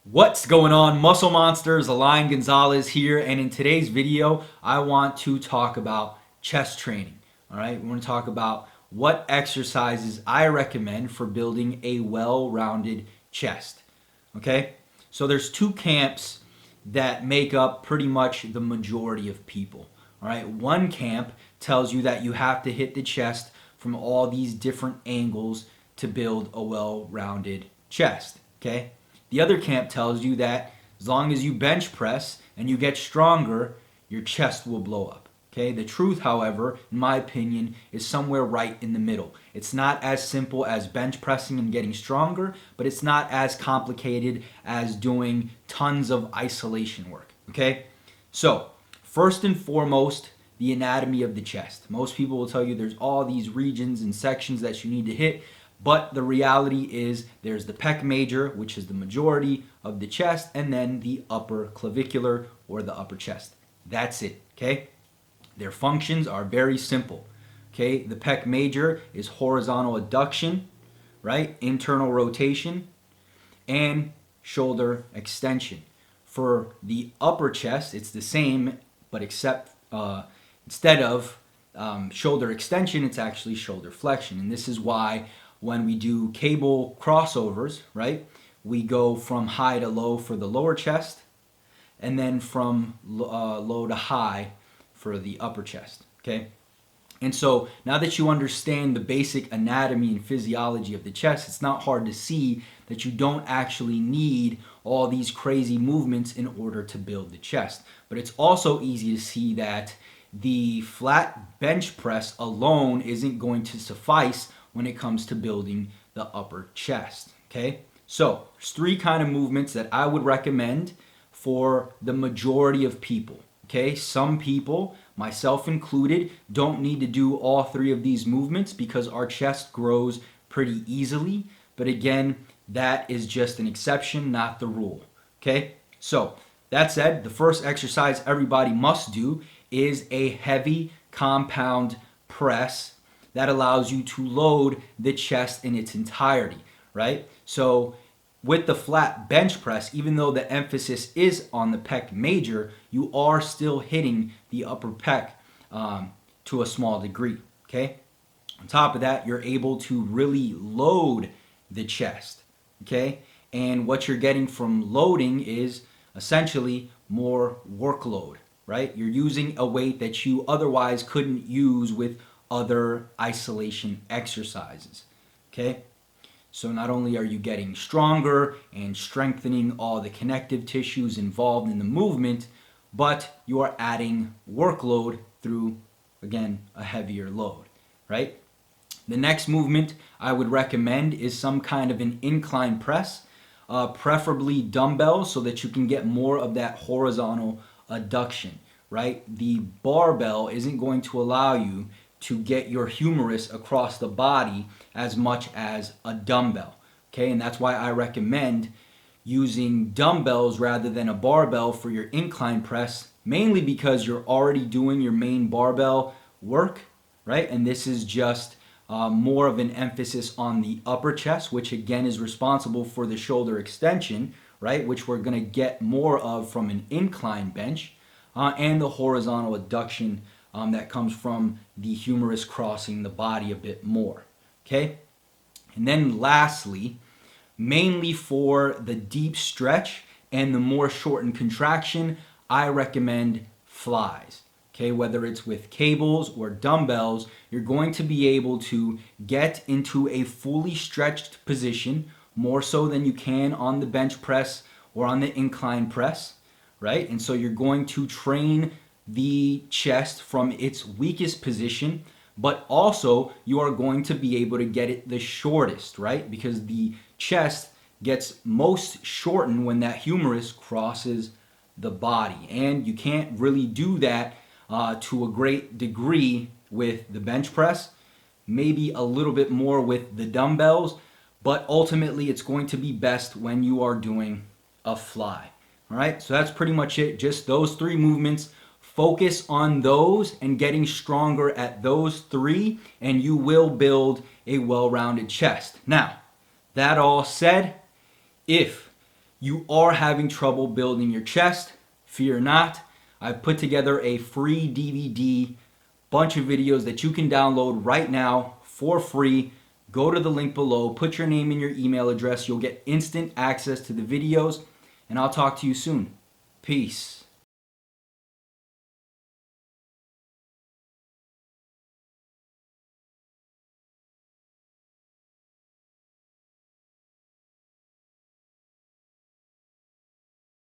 What's going on, Muscle Monsters? Alain Gonzalez here, and in today's video, I want to talk about chest training. All right, we want to talk about what exercises I recommend for building a well-rounded chest. Okay, so there's two camps that make up pretty much the majority of people. All right, one camp tells you that you have to hit the chest from all these different angles to build a well-rounded chest. Okay. The other camp tells you that as long as you bench press and you get stronger, your chest will blow up. Okay? The truth, however, in my opinion, is somewhere right in the middle. It's not as simple as bench pressing and getting stronger, but it's not as complicated as doing tons of isolation work. Okay? So, first and foremost, the anatomy of the chest. Most people will tell you there's all these regions and sections that you need to hit. But the reality is there's the pec major, which is the majority of the chest, and then the upper clavicular or the upper chest. That's it, okay? Their functions are very simple, okay? The pec major is horizontal adduction, right? Internal rotation, and shoulder extension. For the upper chest, it's the same, but instead of shoulder extension, it's actually shoulder flexion. And this is why when we do cable crossovers, right, we go from high to low for the lower chest, and then from low to high for the upper chest, okay? And so now that you understand the basic anatomy and physiology of the chest, it's not hard to see that you don't actually need all these crazy movements in order to build the chest. But it's also easy to see that the flat bench press alone isn't going to suffice when it comes to building the upper chest, okay? So there's three kind of movements that I would recommend for the majority of people, okay? Some people, myself included, don't need to do all three of these movements because our chest grows pretty easily. But again, that is just an exception, not the rule, okay? So that said, the first exercise everybody must do is a heavy compound press that allows you to load the chest in its entirety, right? So with the flat bench press, even though the emphasis is on the pec major, you are still hitting the upper pec to a small degree, okay? On top of that, you're able to really load the chest, okay? And what you're getting from loading is essentially more workload, right? You're using a weight that you otherwise couldn't use with other isolation exercises, okay? So not only are you getting stronger and strengthening all the connective tissues involved in the movement, but you are adding workload through, again, a heavier load, right? The next movement I would recommend is some kind of an incline press, preferably dumbbells so that you can get more of that horizontal adduction, right? The barbell isn't going to allow you to get your humerus across the body as much as a dumbbell, okay? And that's why I recommend using dumbbells rather than a barbell for your incline press, mainly because you're already doing your main barbell work, right? And this is just more of an emphasis on the upper chest, which again is responsible for the shoulder extension, right? Which we're gonna get more of from an incline bench, and the horizontal adduction that comes from the humerus crossing the body a bit more, okay? And then lastly, mainly for the deep stretch and the more shortened contraction, I recommend flies, okay? Whether it's with cables or dumbbells, you're going to be able to get into a fully stretched position, more so than you can on the bench press or on the incline press, right? And so you're going to train the chest from its weakest position, but also you are going to be able to get it the shortest, right? Because the chest gets most shortened when that humerus crosses the body. And you can't really do that to a great degree with the bench press, maybe a little bit more with the dumbbells, but ultimately it's going to be best when you are doing a fly. All right, so that's pretty much it. Just those three movements. Focus on those and getting stronger at those three, and you will build a well-rounded chest. Now, that all said, if you are having trouble building your chest, fear not. I've put together a free DVD, bunch of videos that you can download right now for free. Go to the link below, put your name and your email address. You'll get instant access to the videos, and I'll talk to you soon. Peace.